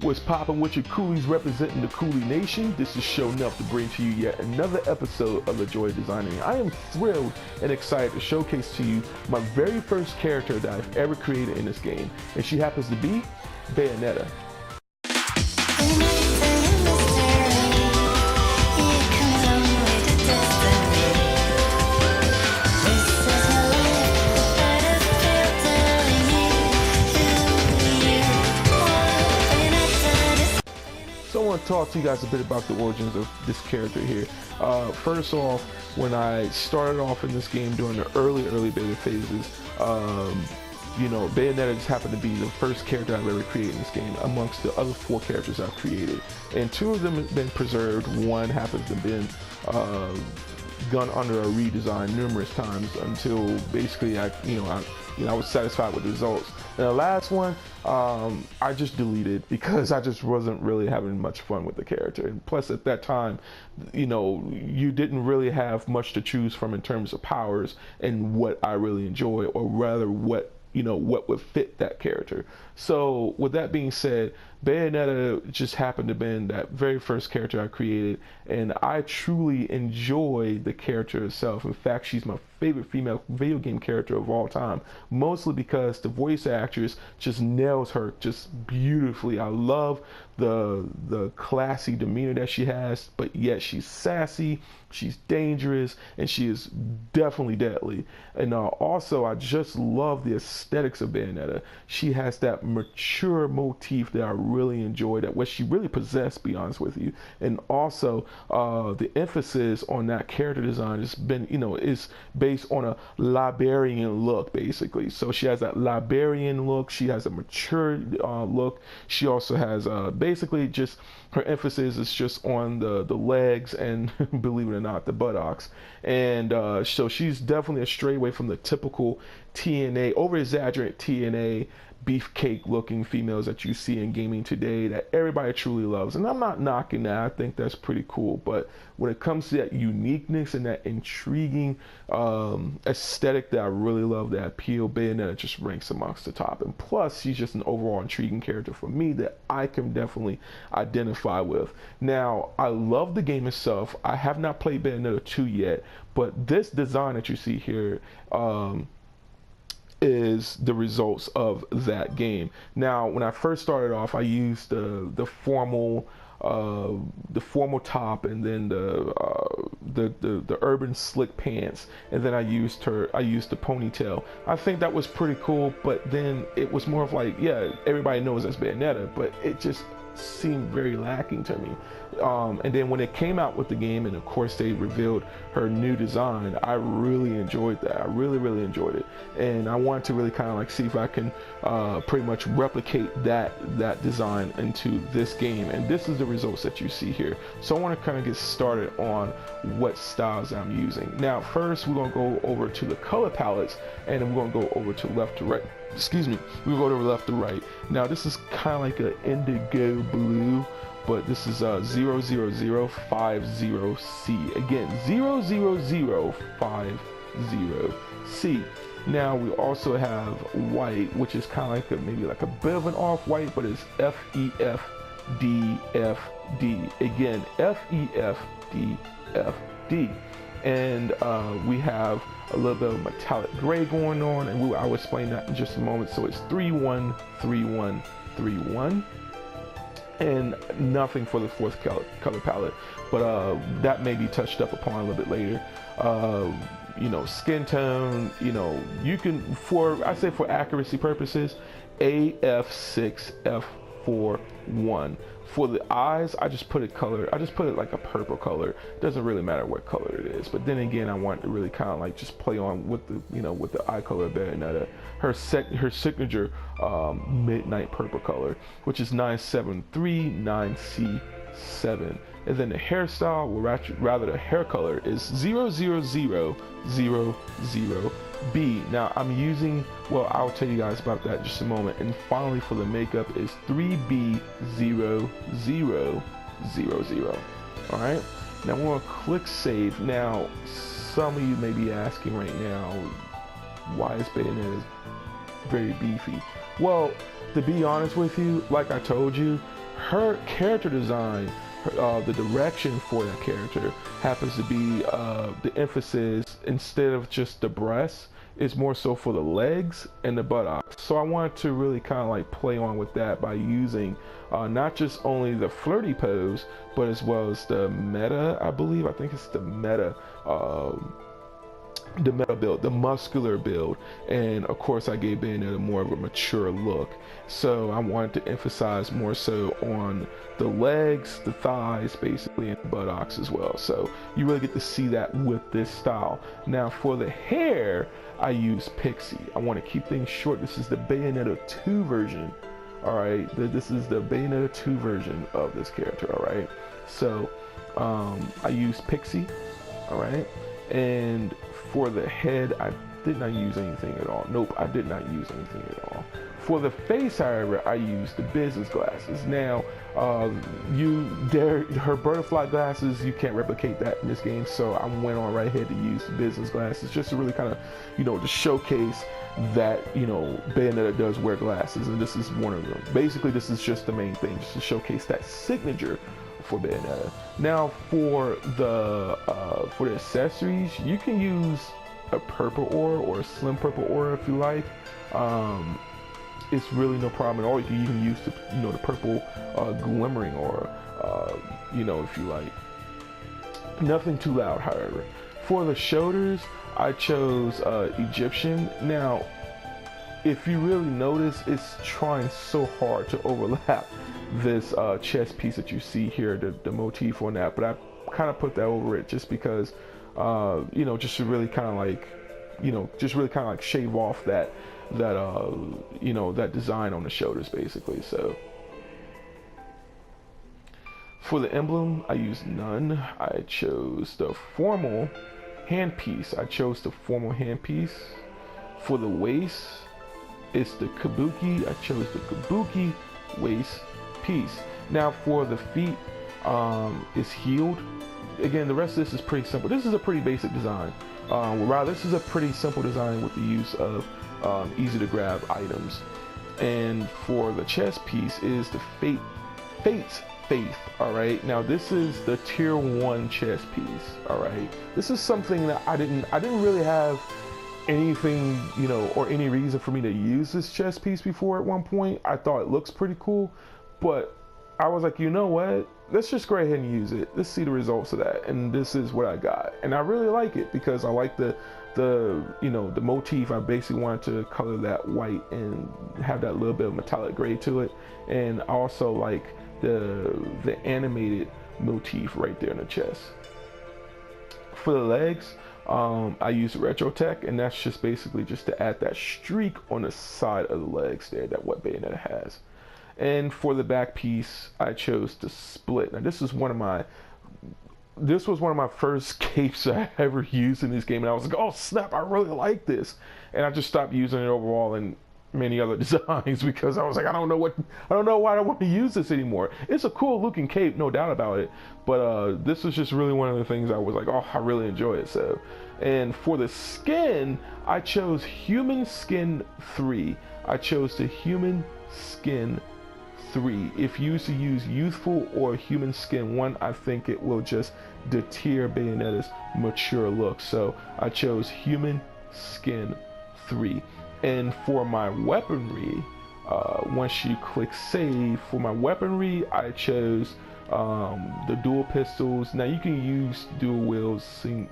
What's poppin' with your coolies representing the Coolie Nation? This is Sho'Nuff to bring to you yet another episode of The Joy of Designing. I am thrilled and excited to showcase to you my very first character that I've ever created in this game, and she happens to be Bayonetta. So I want to talk to you guys a bit about the origins of this character here. First off, when I started off in this game during the early beta phases, you know, Bayonetta just happened to be the first character I've ever created in this game amongst the other 4 characters I've created. And 2 of them have been preserved. One happens to have been gone under a redesign numerous times until basically I was satisfied with the results. And the last one, I just deleted because I just wasn't really having much fun with the character. And plus, at that time, you know, you didn't really have much to choose from in terms of powers and what I really enjoy, or rather what would fit that character. So with that being said, Bayonetta just happened to be that very first character I created, and I truly enjoy the character itself. In fact, she's my favorite female video game character of all time, mostly because the voice actress just nails her just beautifully. I love the classy demeanor that she has, but yet she's sassy, she's dangerous, and she is definitely deadly. And also, I just love the aesthetics of Bayonetta. She has that mature motif that I really enjoy, that what she really possessed, to be honest with you. And also, the emphasis on that character design has been, is based on a librarian look, basically. So she has that librarian look, she has a mature look, she also has basically just her emphasis is just on the legs and believe it or not, the buttocks. And so she's definitely a stray away from the typical TNA, over-exaggerated TNA beefcake looking females that you see in gaming today that everybody truly loves. And I'm not knocking that, I think that's pretty cool. But when it comes to that uniqueness and that intriguing aesthetic that I really love, that appeal, Bayonetta just ranks amongst the top. And plus, she's just an overall intriguing character for me that I can definitely identify with. Now, I love the game itself. I have not played Bayonetta 2 yet, but this design that you see here is the results of that game. Now, when I first started off, I used the formal top, and then the urban slick pants, and then I used the ponytail. I think that was pretty cool, but then it was more of like, yeah, everybody knows that's Bayonetta, but it just seemed very lacking to me. And then when it came out with the game, and of course they revealed her new design, I really enjoyed that. I really enjoyed it, and I wanted to really kind of like see if I can pretty much replicate that design into this game, and this is the results that you see here. So I want to kind of get started on what styles I'm using. Now, first we're going to go over to the color palettes, and then we're going to go over to left to right. Excuse me, we'll go to left to right. Now this is kind of like an indigo blue, but this is 00050C. Again, 00050C. Now we also have white, which is kind of like maybe like a bit of an off-white, but it's FEFDFD. Again, FEFDFD. And we have a little bit of metallic gray going on, and I will explain that in just a moment. So it's 313131, and nothing for the 4th color palette, but that may be touched up upon a little bit later. Skin tone, you can, I say for accuracy purposes, AF6F41. For the eyes, I just put it like a purple color. It doesn't really matter what color it is. But then again, I want to really kind of like just play on with the with the eye color of Bayonetta. Her signature midnight purple color, which is 9739C7. And then the hairstyle, or rather the hair color, is 00000B. Now I'm using, well, I'll tell you guys about that in just a moment. And finally, for the makeup is 3B0000. All right. Now we're gonna click save. Now, some of you may be asking right now, why is Bayonetta very beefy? Well, to be honest with you, like I told you, her character design, the direction for that character happens to be the emphasis, instead of just the breasts, is more so for the legs and the buttocks. So I wanted to really kind of like play on with that by using not just only the flirty pose, but as well as the meta, I think it's the meta build, the muscular build, and of course I gave Bayonetta more of a mature look. So I wanted to emphasize more so on the legs, the thighs, basically, and the buttocks as well. So you really get to see that with this style. Now for the hair, I use Pixie. I want to keep things short. This is the Bayonetta 2 version. All right, this is the Bayonetta 2 version of this character. All right, so I use Pixie. All right, and for the head, I did not use anything at all. Nope, I did not use anything at all. For the face, however, I used the business glasses. Now, her butterfly glasses, you can't replicate that in this game, so I went on right ahead to use the business glasses just to really kind of, to showcase that, Bayonetta does wear glasses, and this is one of them. Basically, this is just the main thing, just to showcase that signature for Bayonetta. Now for the accessories, you can use a purple aura or a slim purple aura if you like. It's really no problem at all. You can even use the purple glimmering aura, if you like. Nothing too loud, however. For the shoulders, I chose Egyptian. Now, if you really notice, it's trying so hard to overlap this chest piece that you see here, the motif on that, but I kind of put that over it just because, just to really kind of like, shave off that design on the shoulders, basically. So for the emblem, I used none. I chose the formal handpiece. For the waist, it's the kabuki. I chose the kabuki waist piece. Now for the feet, is healed. Again, the rest of this is pretty simple. This is a pretty basic design. This is a pretty simple design with the use of easy to grab items. And for the chest piece is the Fate's Faith. All right. Now this is the tier 1 chest piece. All right. This is something that I didn't really have anything, or any reason for me to use this chest piece before. At one point I thought it looks pretty cool, but I was like, you know what, let's just go ahead and use it. Let's see the results of that. And this is what I got, and I really like it because I like the motif. I basically wanted to color that white and have that little bit of metallic gray to it, and I also like the animated motif right there in the chest. For the legs, I use Retro Tech, and that's just basically just to add that streak on the side of the legs there that what Bayonetta has. And for the back piece, I chose to split. Now this was one of my first capes I ever used in this game, and I was like, oh snap, I really like this. And I just stopped using it overall in many other designs because I was like, I don't know why I don't want to use this anymore. It's a cool looking cape, no doubt about it, but this was just really one of the things I was like, oh, I really enjoy it. So, and for the skin, I chose Human Skin 3. I chose the Human Skin 3. If you used to use Youthful or Human Skin 1, I think it will just deter Bayonetta's mature look. So I chose Human Skin 3. And for my weaponry, once you click save, for my weaponry, I chose the dual pistols. Now you can use dual wields, the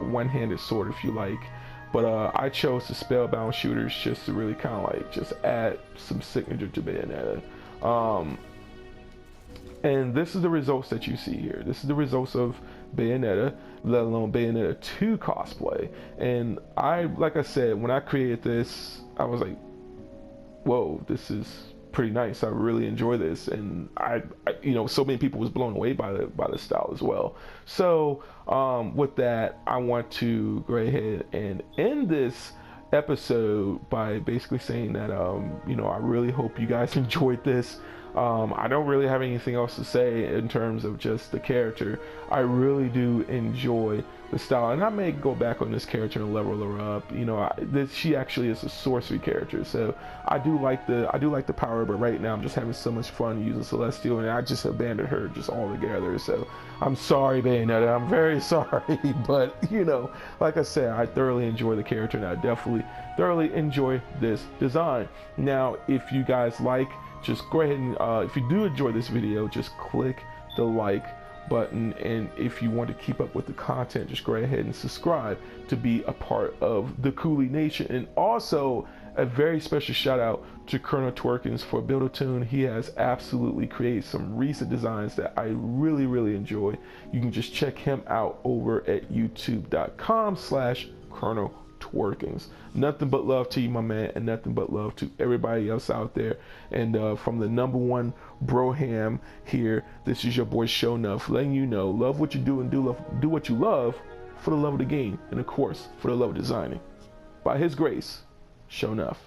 one-handed sword if you like. But I chose the spellbound shooters just to really kind of like just add some signature to Bayonetta. And this is the results that you see here. This is the results of Bayonetta, let alone Bayonetta 2 cosplay. And like I said, when I created this, I was like, whoa, this is pretty nice. I really enjoy this, and I so many people was blown away by the style as well. So with that, I want to go ahead and end this episode by basically saying that I really hope you guys enjoyed this. I don't really have anything else to say in terms of just the character. I really do enjoy the style, and I may go back on this character and level her up. You know, she actually is a sorcery character, so I do like the power. But right now, I'm just having so much fun using Celestial, and I just abandoned her just altogether. So I'm sorry, Bayonetta. I'm very sorry, but you know, like I said, I thoroughly enjoy the character, and I definitely thoroughly enjoy this design. Now, if you guys like, just go ahead and if you do enjoy this video, just click the like button, and if you want to keep up with the content, just go ahead and subscribe to be a part of the Cooley Nation. And also a very special shout out to Colonel Twerkins for Build a Tune. He has absolutely created some recent designs that I really enjoy. You can just check him out over at youtube.com/Colonel Twerkins. Nothing but love to you, my man, and nothing but love to everybody else out there. And from the #1 broham here, this is your boy Sho'Nuff, letting you know, love what you do and do what you love for the love of the game, and of course for the love of designing. By his grace, Sho'Nuff.